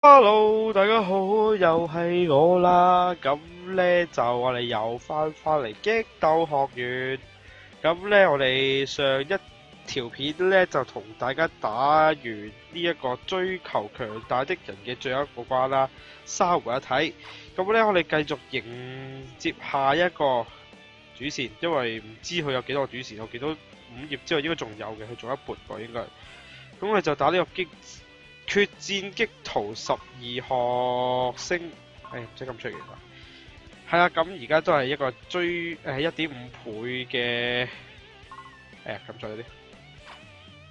Hello，大家好，又係我啦。咁呢，就我哋又翻嚟激鬥學園。咁呢，我哋上一條片呢，就同大家打完呢一個追求強大的人嘅最後一個關啦，三回一體。咁呢，我哋繼續迎接下一個主線，因為唔知佢有幾多個主線，我見到5頁之後應該仲有嘅，佢仲有一半個應該。咁我哋就打呢個決戰激圖12學星，唔使咁出奇啦。係啦，咁而家都係一個追1.5倍嘅，咁再啲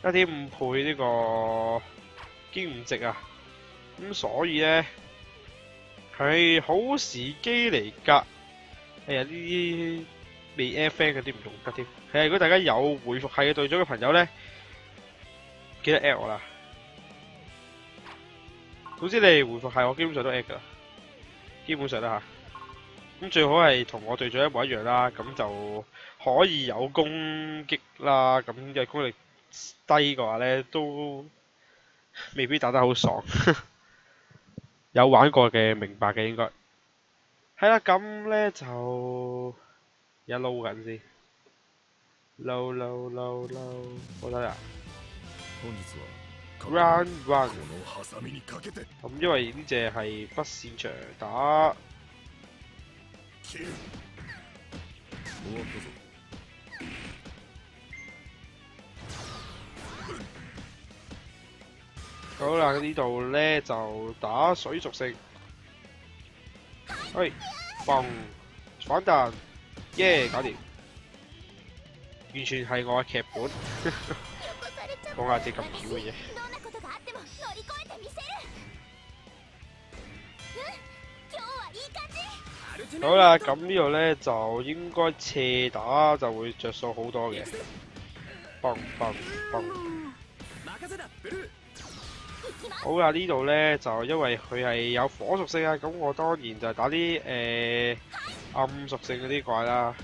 1.5倍呢個經驗值啊。咁所以咧係好時機嚟㗎。呢啲未 F-Fan 嗰啲唔用得添。如果大家有回復系嘅隊長嘅朋友咧，記得 at 我啦。總之你回復係我基本上都 at 噶，基本上啦吓。咁最好係同我隊長一模一樣啦，咁就可以有攻擊啦。咁嘅攻力低嘅話咧，都未必打得好爽。有玩過嘅明白嘅應該。係啦，咁咧就而家撈緊先，撈，好得啦。Round 1，咁因為呢隻係不擅長打，好啦，呢度咧就打水屬性，喂，嘣，反彈，耶，搞掂，完全係我嘅劇本，講下啲咁巧嘅嘢。好啦，咁呢度咧就應該斜打就會着數好多嘅，嘣。好啦，呢度咧就因為佢係有火屬性啊，咁我當然就係打啲暗屬性嗰啲怪啦。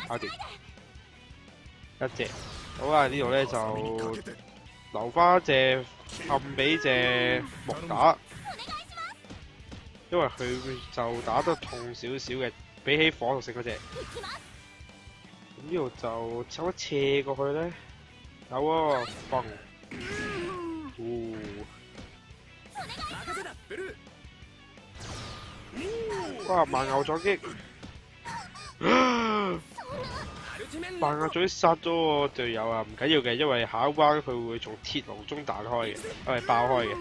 搞掂一隻。好啦，呢度咧就留翻隻暗俾隻木打。因為佢就打得痛少少嘅，比起火屬性嗰隻。咁呢度就抽一斜過去咧，有喎，嘣，哇！慢牛撞擊，慢牛嘴殺咗我隊友啊！唔緊要嘅，因為下一彎佢會從鐵籠中彈開嘅，爆開嘅。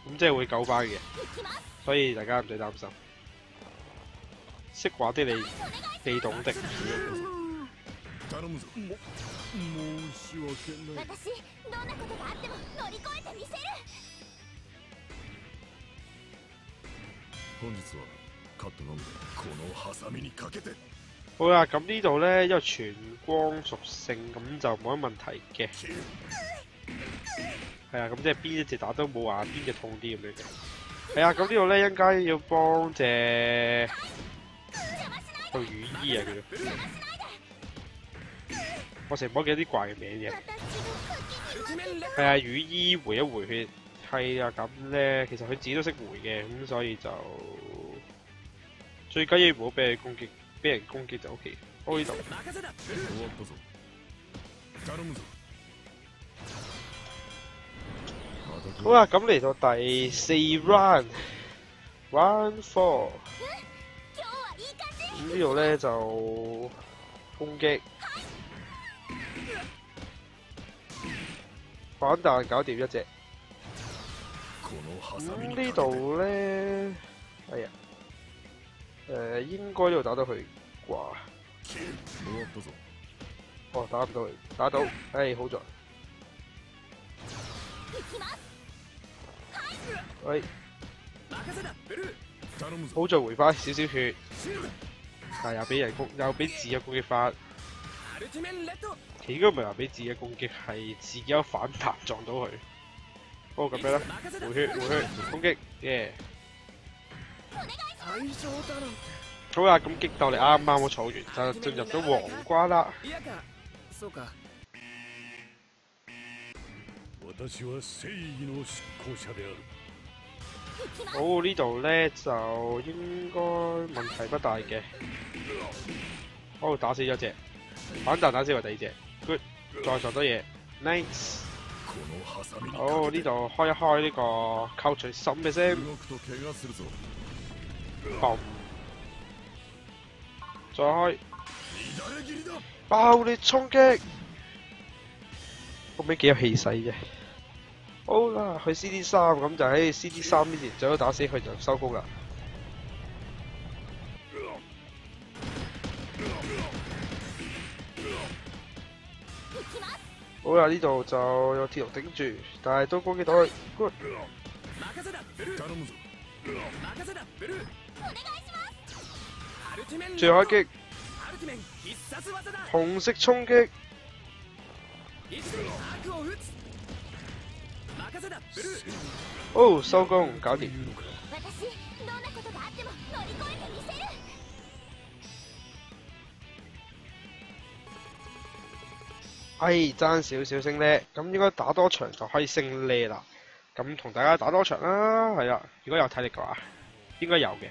咁即係會救翻嘅，所以大家唔使擔心。識玩啲你懂的。好啦，咁呢度咧，因為全光屬性，咁就冇乜問題嘅。係啊，咁即係邊一隻打都冇話邊隻痛啲咁樣嘅。係啊，咁呢度咧一陣間要幫隻雨衣啊，叫做我成日唔記得啲怪嘅名嘅。係啊，雨衣回一回血。係啊，咁咧其實佢自己都識回嘅，咁所以就最緊要唔好俾人攻擊就 OK。我呢度。好啦，咁嚟到第4 round，round 4。咁呢度咧就攻擊，反彈搞掂一隻。咁呢度咧，哎呀，應該呢度打到佢啩？哦，打唔到佢，打到，好在。喂，好在回翻少少血，但又俾自己攻擊翻。佢應該唔係話俾自己攻擊，係自己有反彈撞到佢。不過咁樣啦，回血攻擊，耶！好啦，咁激鬥你啱啱好儲完，就進入咗皇關啦。好，呢度咧就應該問題不大嘅。好，打死咗隻，反彈打死埋第二隻 ，good， 再撞多嘢 ，nice。好，呢度開一開呢個扣除10嘅聲，嘣，再開，爆裂衝擊，個名幾有氣勢嘅。好啦，去 CD3，咁就喺 CD3呢邊最好打死佢就收工啦。好啦，呢度就有鐵龍頂住，但係都攻擊到佢。Good。最後一擊，紅色衝擊。哦，收工，搞掂。爭少少升呢，咁應該打多場就可以升呢啦。咁同大家打多場啦，係啦。如果有體力嘅話，應該有嘅，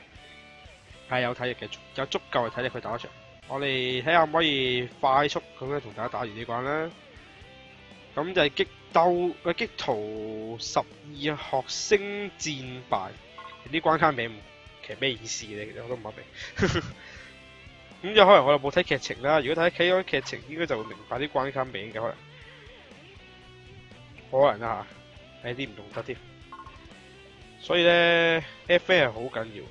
係有體力嘅，有足夠嘅體力去打多場。我哋睇下可唔可以快速咁樣同大家打完呢關啦。咁就係激圖12學星戰敗，啲關卡名其實咩意思咧？其實我都唔明。咁就可能我又冇睇劇情啦。如果睇咗劇情，應該就會明白啲關卡名嘅可能啦嚇，有啲唔同得添。所以咧 ，FA 係好緊要。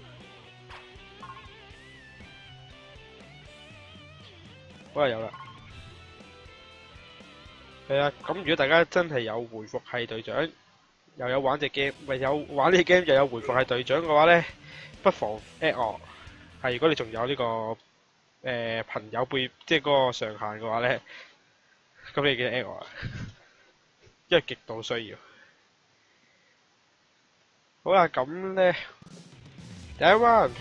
好啦，有啦。係啊，咁如果大家真係有回復係隊長，又有玩隻 game， 咪有玩呢隻 game 又有回復係隊長嘅話咧，不妨 at 我。係如果你仲有呢個朋友輩，即係嗰個上限嘅話咧，咁你記得 at 我啊，因為極度需要。好啦，咁咧第一 round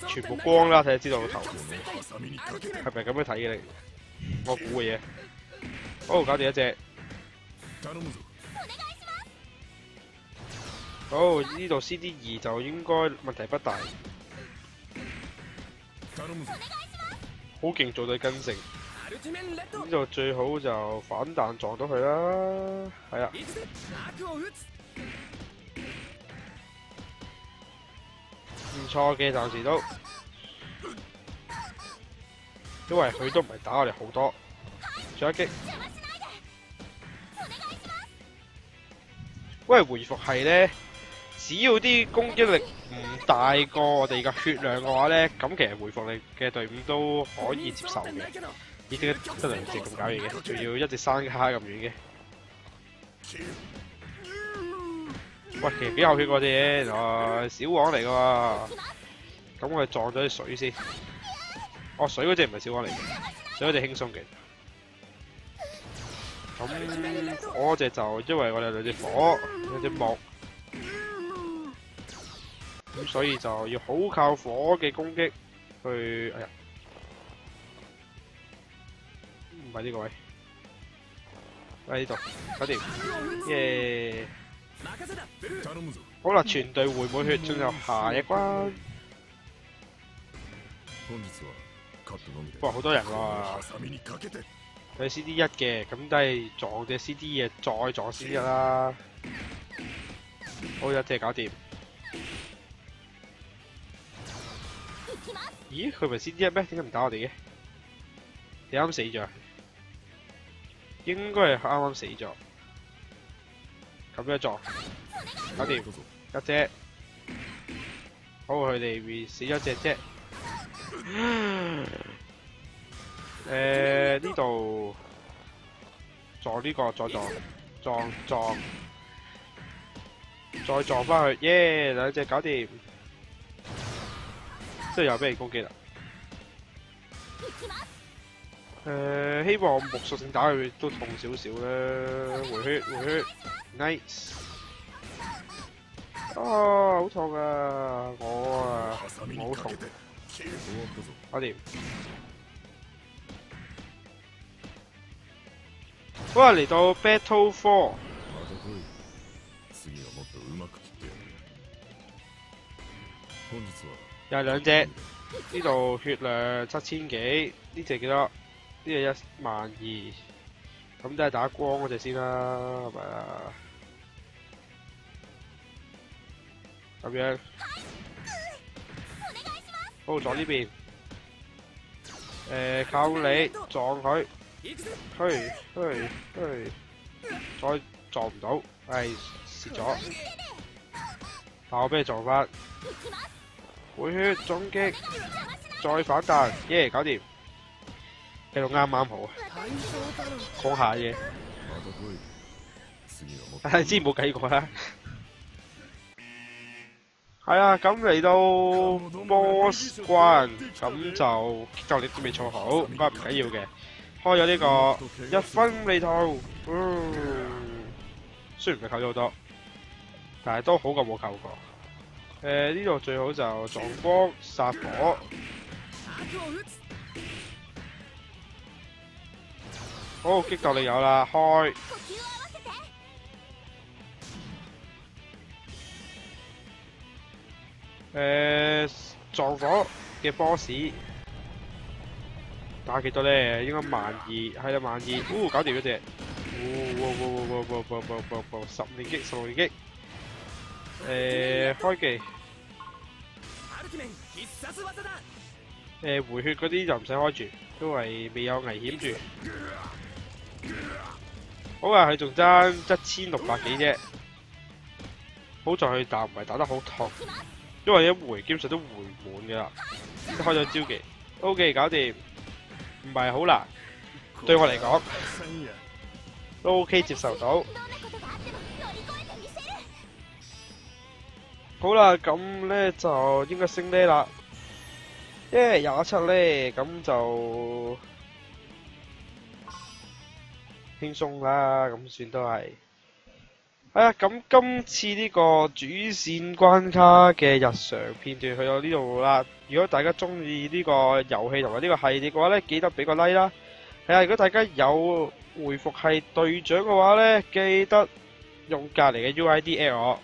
全部光啦，睇下知道個頭係咪咁樣睇嘅你？我估嘅嘢。好，搞掂一隻。好，呢度 CD2 就應該問題不大。好勁做對跟成。呢度最好就反彈撞到佢啦。係啊。唔錯嘅，暫時都。因為佢都唔係打我哋好多。再一擊。因為回復係咧，只要啲攻擊力唔大過我哋嘅血量嘅話咧，咁其實回復力嘅隊伍都可以接受嘅。呢啲得2隻咁搞嘢嘅，仲要一隻山卡咁遠嘅。喂，其實幾有血嗰隻嘢，小王嚟噶喎。咁我哋撞咗啲水先。哦，水嗰隻唔係小王嚟嘅，水嗰隻輕鬆嘅。咁火隻就因為我哋兩隻火，兩隻木，咁所以就要好靠火嘅攻擊去。哎呀，唔係呢個位，喺呢度，搞掂，耶！好啦，全隊回滿血，進入下一關。哇，好多人喎！佢 CD1 嘅，咁都係撞隻 CD 嘅，再撞 CD1 啦。好，一隻搞掂。咦？佢唔係 CD1 咩？點解唔打我哋嘅？你啱死咗？應該係啱啱死咗。咁樣撞，搞掂一隻。好，佢哋死咗隻啫。呢度撞呢個，再撞，再撞翻去，耶！兩隻搞掂，即係又俾人攻擊啦。希望木屬性打佢都痛少少啦，回血 ，nice。好痛啊！我好痛，搞掂。好啦，嚟到 Battle 4，又係兩隻，呢度血量7000幾，呢隻幾多？呢隻12000，咁都係打光嗰隻先啦，係咪啊？咁樣，好撞呢邊，靠你撞佢，再撞唔到，唉，蝕咗，但我俾你撞翻，回血總擊，再反彈，耶，搞掂，繼續啱啱好，講下嘢，之前冇計過啦。係啊，咁嚟到 boss 關，咁就激鬥力都未錯好，不過唔緊要嘅。開咗呢個1分利套，雖然唔係扣咗好多，但係都好過冇扣過。呢度最好就撞光殺火。好，激鬥力有啦，開。撞火嘅 boss 打幾多咧？應該12000，係啦12000，搞掂嗰隻。10連擊，16連擊。開技。回血嗰啲就唔使開住，因為未有危險住。好啊，佢仲爭1600幾啫。好在佢打唔係打得好痛。因為一回基本上都回滿嘅啦，開咗招技 ，OK 搞掂，唔係好難，對我嚟講都 OK 接受到。好啦，咁咧就應該升呢啦，耶27咧，咁就輕鬆啦，咁算都係。係啊，咁今次呢個主線關卡嘅日常片段去到呢度啦。如果大家中意呢個遊戲同埋呢個系列嘅話呢，記得俾個 like 啦。係啊，如果大家有回復係隊長嘅話呢，記得用隔離嘅 UID at 我。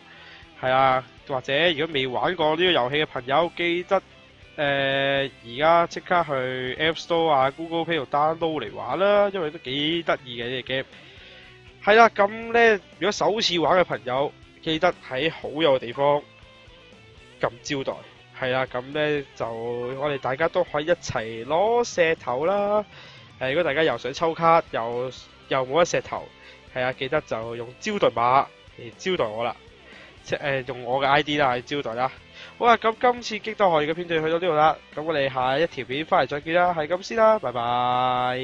係啊，或者如果未玩過呢個遊戲嘅朋友，記得而家即刻去 App Store 啊、Google Play 度 download 嚟玩啦，因為都幾得意嘅呢隻 game。係啦，咁呢，如果首次玩嘅朋友，記得喺好友嘅地方撳招待。係啦，咁呢，就我哋大家都可以一齊攞石頭啦。如果大家又想抽卡，又冇得石頭，係啊，記得就用招待碼嚟招待我啦。用我嘅 ID 啦，去招待啦。好啦，咁今次激鬥學園嘅片段去到呢度啦。咁我哋下一條片翻嚟再見啦，係咁先啦，拜拜。